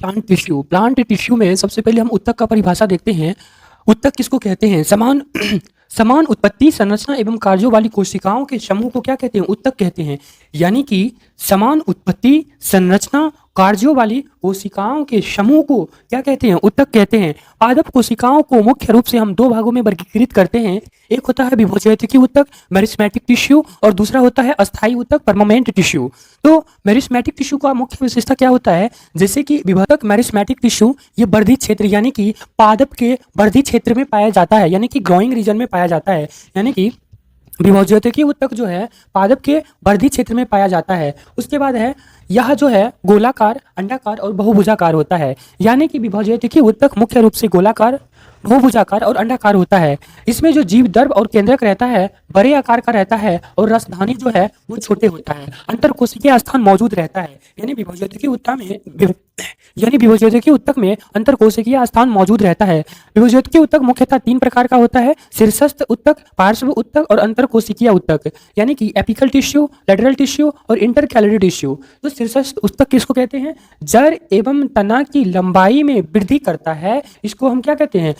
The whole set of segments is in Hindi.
प्लांट टिश्यू में सबसे पहले हम उत्तक का परिभाषा देखते हैं। उत्तक किसको कहते हैं? समान समान उत्पत्ति, संरचना एवं कार्यों वाली कोशिकाओं के समूह को क्या कहते हैं? उत्तक कहते हैं। यानी कि समान उत्पत्ति, संरचना, कार्यों वाली कोशिकाओं के समूह को क्या कहते हैं? उत्तक कहते हैं। पादप कोशिकाओं को मुख्य रूप से हम दो भागों में वर्गीकृत करते हैं। एक होता है विभोजयतिकी उत्तक, मेरिस्मेटिक टिश्यू, और दूसरा होता है अस्थायी उत्तक, परमानेंट टिश्यू। तो मेरिस्मेटिक टिश्यू का मुख्य विशेषता क्या होता है? जैसे कि विभोजक मेरिस्मेटिक टिश्यू ये वर्धित क्षेत्र यानी कि पादप के वर्धित क्षेत्र में पाया जाता है, यानी कि ग्रोइंग रीजन में पाया जाता है। यानी कि विभोजयतिकी उत्तक जो है पादप के वर्धित क्षेत्र में पाया जाता है। उसके बाद है यह जो है गोलाकार, अंडाकार और बहुभुजाकार होता है। यानी कि विभोजयतिकी उत्तक मुख्य रूप से गोलाकार, बहुभुजाकार और अंडाकार होता है। इसमें जो जीव द्रव और केंद्रक रहता है बड़े आकार का रहता है और रसधानी जो है वो छोटे होता है। अंतरकोशिकीय स्थान मौजूद रहता है। यानी विभोजयतिकी उत्तक में अंतरकोशिकीय स्थान मौजूद रहता है। विभोजयतिकी उत्तक मुख्यतः तीन प्रकार का होता है: शीर्षस्थ उत्तक, पार्श्व उत्तक और अंतरकोशिकीय उत्तक। यानी कि एपिकल टिश्यू, लेटरल टिश्यू और इंटरकैलरी टिश्यू। तो शीर्षस्थ उत्तक किसको कहते हैं? जड़ एवं तना की लंबाई में वृद्धि करता है, इसको हम क्या कहते हैं?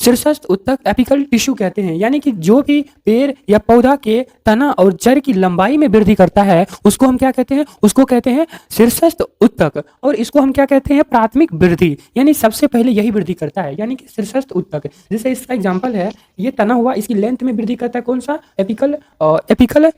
शीर्षस्थ उत्तक एपिकल टिश्यू कहते हैं। यानी कि जो भी पेड़ या पौधा के तना और जड़ की लंबाई में वृद्धि करता है उसको हम क्या कहते हैं? उसको कहते हैं शीर्षस्थ उत्तक। और इसको हम क्या कहते हैं? प्राथमिक वृद्धि, यानी सबसे पहले यही वृद्धि करता है, यानी कि शीर्षस्थ उत्तक। जैसे इसका एग्जाम्पल है, ये तना हुआ, इसकी लेंथ में वृद्धि करता है कौन सा? एपिकल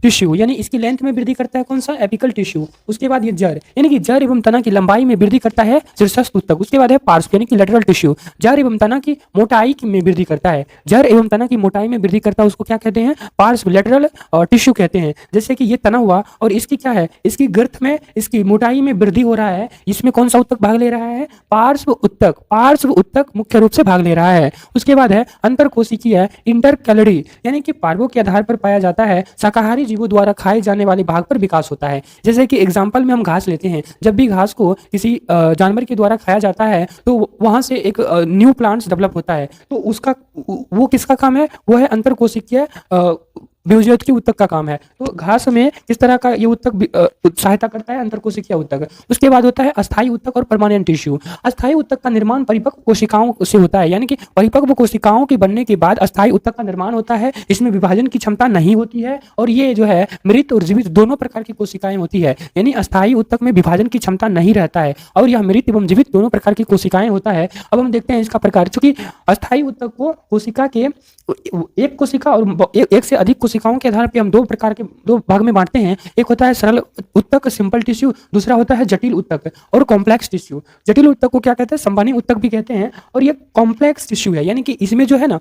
टिश्यू, यानी इसकी लेंथ में वृद्धि करता है कौन सा? Apical tissue. उसके बाद ये जड़, यानी कि जड़ एवं तना की लंबाई में वृद्धि करता है शीर्षस्थ उत्तक। उसके बाद है पार्श्व, यानी कि लेटरल टिश्यू, जड़ एवं तना की मोटाई में वृद्धि करता है। जड़ एवं तना की मोटाई में वृद्धि करता है, उसको क्या कहते हैं? पार्श्व लेटरल टिश्यू कहते हैं। जैसे कि ये तना हुआ और इसकी क्या है? इसकी girth में, इसकी मोटाई में वृद्धि हो रहा है। इसमें कौन सा उत्तक भाग ले रहा है? पार्श्व उत्तक। पार्श्व उत्तक मुख्य रूप से भाग ले रहा है। उसके बाद है अंतरकोशिकीय, इंटरकैलरी, यानी कि पार्वों के आधार पर पाया जाता है। शाकाहारी जीवों द्वारा खाए जाने वाले भाग पर विकास होता है। जैसे कि एग्जाम्पल में हम घास लेते हैं, जब भी घास को किसी जानवर के द्वारा खाया जाता है तो वहां से एक न्यू प्लांट्स डेवलप होता है। तो उसका वो किसका काम है? वो है अंतरकोशिकीय विभोजयतिकी उत्तक का काम है। तो घास में किस तरह का ये उत्तक सहायता करता है? अंतरकोशिकीय उत्तक। उसके बाद होता है अस्थायी उत्तक और परमानेंट टिश्यू। अस्थायी उत्तक का निर्माण परिपक्व कोशिकाओं से होता है, यानी कि परिपक्व कोशिकाओं के बनने के बाद अस्थायी उत्तक का निर्माण होता है। इसमें विभाजन की क्षमता नहीं होती है और ये जो है मृत और जीवित दोनों प्रकार की कोशिकाएं होती है। यानी अस्थायी उत्तक में विभाजन की क्षमता नहीं रहता है और यह मृत एवं जीवित दोनों प्रकार की कोशिकाएं होता है। अब हम देखते हैं इसका प्रकार। चूंकि अस्थायी उत्तक को कोशिका के एक कोशिका और एक से अधिक कोशिकाओं के आधार पर हम दो भाग में बांटते हैं। एक होता है सरल उत्तक, सिंपल टिश्यू, दूसरा होता है जटिल उत्तक और कॉम्प्लेक्स टिश्यू। जटिल उत्तक को क्या कहते हैं? संवहनी उत्तक भी कहते हैं। और ये कॉम्प्लेक्स टिश्यू है, यानी कि इसमें जो है ना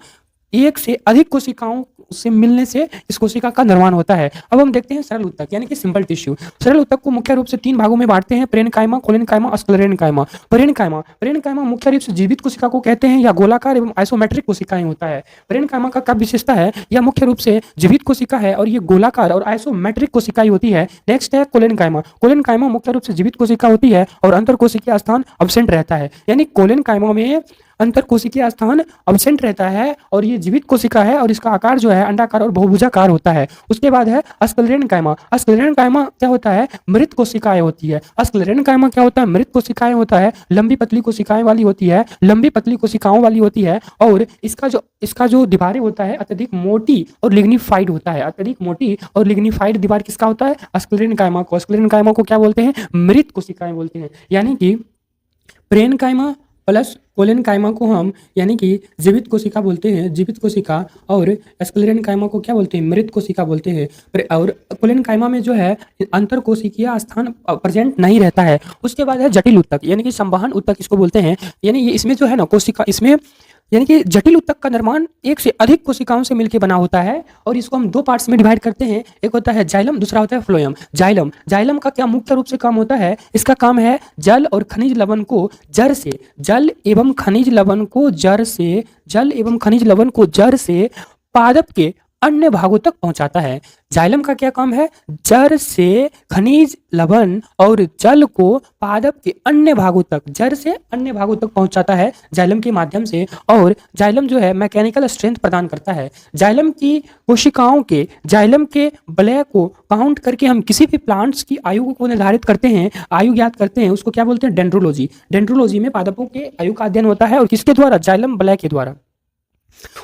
एक से अधिक कोशिकाओं से मिलने से इस कोशिका का निर्माण होता है। अब हम देखते हैं सरल उत्तक, यानी कि सिंपल टिश्यू। सरल उत्तक को मुख्य रूप से तीन भागों में बांटते हैं: पेरेन्काइमा, कोलेनकाइमा, स्क्लेरेन्काइमा। पेरेन्काइमा मुख्य रूप से जीवित कोशिका को कहते हैं या गोलाकार एवं आइसोमेट्रिक कोशिकाएं होता है। पेरेन्काइमा का क्या विशेषता है? यह मुख्य रूप से जीवित कोशिका है और ये गोलाकार और आइसोमेट्रिक कोशिकाएं होती है। नेक्स्ट है कोलेनकाइमा। कोलेनकाइमा मुख्य रूप से जीवित कोशिका होती है और अंतरकोशिकीय स्थान अब्सेंट रहता है। यानी कोलेनकाइमा में अंतरकोशिकीय स्थान अब्सेंट रहता है और ये जीवित कोशिका है और इसका आकार जो है अंडाकार और बहुभुजाकार होता है। उसके बाद है स्क्लेरेन्काइमा। स्क्लेरेन्काइमा क्या होता है? मृत कोशिकाएं होती है। स्क्लेरेन्काइमा क्या होता है? मृत कोशिकाएं होता है, लंबी पतली कोशिकाएं वाली होती है, लंबी पतली कोशिकाओं वाली होती है। और इसका जो दीवारें होता है अत्यधिक मोटी और लिग्निफाइड होता है। अत्यधिक मोटी और लिग्निफाइड दीवार किसका होता है? स्क्लेरेन्काइमा को। स्क्लेरेन्काइमा को क्या बोलते हैं? मृत कोशिकाएं बोलते हैं। यानी कि पेरेन्काइमा प्लस कोलेनकाइमा को हम यानी कि जीवित कोशिका बोलते हैं, जीवित कोशिका, और स्क्लेरेन्काइमा को क्या बोलते हैं? मृत कोशिका बोलते हैं। और कोलेनकाइमा में जो है अंतरकोशिकीय स्थान प्रेजेंट नहीं रहता है। उसके बाद है जटिल उत्तक, यानी कि संवहन उत्तक इसको बोलते हैं। यानी ये इसमें जो है ना कोशिका, इसमें यानी कि जटिल उत्तक का निर्माण एक से अधिक कोशिकाओं से मिलकर बना होता है और इसको हम दो पार्ट्स में डिवाइड करते हैं। एक होता है जाइलम, दूसरा होता है फ्लोएम। जाइलम का क्या मुख्य रूप से काम होता है? इसका काम है जल और खनिज लवण को जड़ से, जल एवं खनिज लवण को जड़ से पादप के अन्य भागों तक पहुंचाता है। जाइलम का क्या काम है? जड़ से खनिज लवण और जल को पादप के अन्य भागों तक, जड़ से अन्य भागों तक पहुंचाता है जाइलम के माध्यम से। और जाइलम जो है मैकेनिकल स्ट्रेंथ प्रदान करता है। जाइलम की कोशिकाओं के जाइलम के वलय को काउंट करके हम किसी भी प्लांट्स की आयु को निर्धारित करते हैं, आयु ज्ञात करते हैं, उसको क्या बोलते हैं? डेंड्रोलॉजी। डेंड्रोलॉजी में पादपों के आयु का अध्ययन होता है और किसके द्वारा? जाइलम वलय के द्वारा।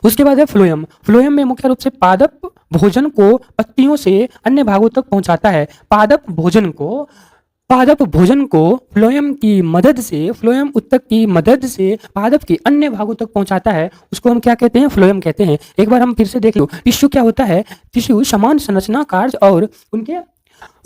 उसके बाद है फ्लोएम। फ्लोएम में मुख्य रूप से पादप भोजन को पत्तियों से अन्य भागों तक पहुंचाता है। पादप भोजन को फ्लोएम की मदद से, फ्लोएम ऊतक की मदद से पादप के अन्य भागों तक पहुंचाता है। उसको हम क्या कहते हैं? फ्लोएम कहते हैं। एक बार हम फिर से देख लो, टिश्यू क्या होता है? टिश्यू समान संरचना, कार्य और उनके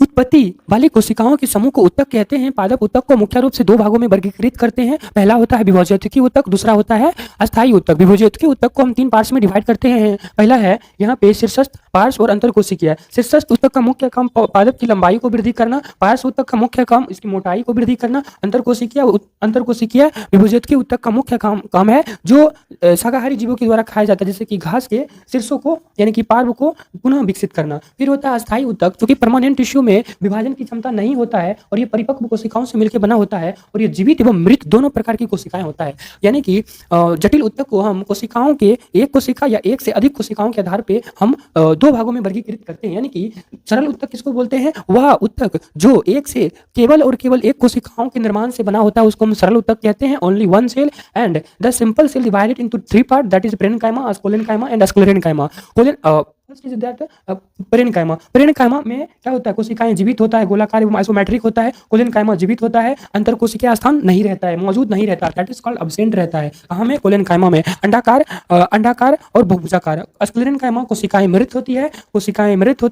उत्पत्ति वाली कोशिकाओं के समूह को ऊतक कहते हैं। पादप ऊतक को मुख्य रूप से दो भागों में वर्गीकृत करते हैं। पहला होता है विभोज्योतिकी ऊतक, दूसरा होता है अस्थायी ऊतक। विभोज्योतिकी ऊतक को हम तीन पार्ट्स में डिवाइड करते हैं। पहला है यहाँ पे शीर्षस्थ, पार्श्व और अंतरकोशिकीय। शीर्षस्थ ऊतक का मुख्य काम पादप की लंबाई को वृद्धि करना, पार्श्व ऊतक का मुख्य काम इसकी मोटाई को वृद्धि करना, अंतरकोशिकीय विभोज्योतिकी ऊतक का मुख्य काम है जो शाकाहारी जीवों के द्वारा खाया जाता है, जैसे कि घास के शीर्षों को यानी कि पार्व को पुनः विकसित करना। फिर होता है अस्थायी ऊतक, जो कि परमानेंट टिश्यू में विभाजन की क्षमता नहीं होता है और ये परिपक्व कोशिकाओं से मिलकर बना होता है और ये जीवित एवं मृत दोनों प्रकार की कोशिकाएं होता है। यानी कि जटिल ऊतक को हम कोशिकाओं के एक कोशिका या एक से अधिक कोशिकाओं के आधार पे हम दो भागों में वर्गीकृत करते हैं। यानी कि सरल ऊतक किसको बोलते हैं? वह ऊतक जो एक से केवल और केवल एक कोशिकाओं के निर्माण से बना होता है उसको हम सरल ऊतक कहते हैं। Only one cell and the simple cell divided into three part, that is parenchyma, sclerenchyma and sclerenchyma. Parenchyma में क्या होता है? कोशिकाएं जीवित होता है, गोलाकार एवं आइसोमेट्रिक होता है। कोलेनकाइमा जीवित होता है, अंतरकोशिकीय स्थान नहीं रहता है, मौजूद नहीं रहता, दैट इज कॉल्ड अब्सेंट रहता है। कहाँ में? कोलेनकाइमा में। अंडाकार और बहुभुजाकार। स्क्लेरेन्काइमा कोशिकाएं मृत होती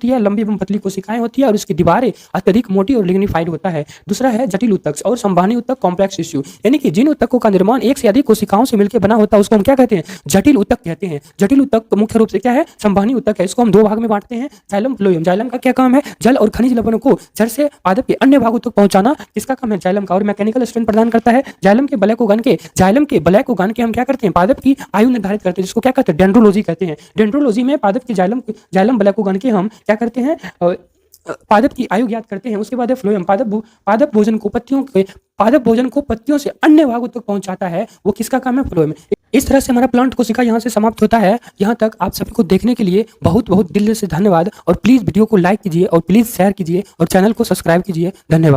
है, लंबी एवं पतली कोशिकाएं होती है और उसकी दीवारें अत्यधिक मोटी और लिग्निफाइड होता है। दूसरा है जटिल ऊतक और संवहनी ऊतक, कॉम्प्लेक्स टिश्यू। यानी कि जिन ऊतकों का निर्माण एक से अधिक कोशिकाओं से मिलकर बना होता है उसको हम क्या कहते हैं? जटिल ऊतक कहते हैं। जटिल ऊतक मुख्य रूप से क्या है? संवहनी ऊतक है। इसको हम दो भाग में बांटते हैं, जाइलम, फ्लोएम। जाइलम का क्या काम है? जल और खनिज लवणों को जड़ से पादप के अन्य भागों तक पहुंचाना। किसका काम है? जाइलम का। और मैकेनिकल स्ट्रेंथ प्रदान करता है। जाइलम के वलय को गान के हम क्या करते हैं? पादप की आयु निर्धारित करते हैं, जिसको क्या कहते हैं? डेंड्रोलॉजी कहते हैं। डेंड्रोलॉजी में पादप की जाइलम वलय को गान के हम क्या करते हैं? पादप की आयु ज्ञात करते हैं। उसके बाद है फ्लोएम। पादप भोजन को पत्तियों से अन्य भागों तक पहुंचाता है, वो किसका काम है? फ्लोएम। इस तरह से हमारा प्लांट कोशिका यहाँ से समाप्त होता है। यहाँ तक आप सभी को देखने के लिए बहुत बहुत दिल से धन्यवाद और प्लीज़ वीडियो को लाइक कीजिए और प्लीज़ शेयर कीजिए और चैनल को सब्सक्राइब कीजिए। धन्यवाद।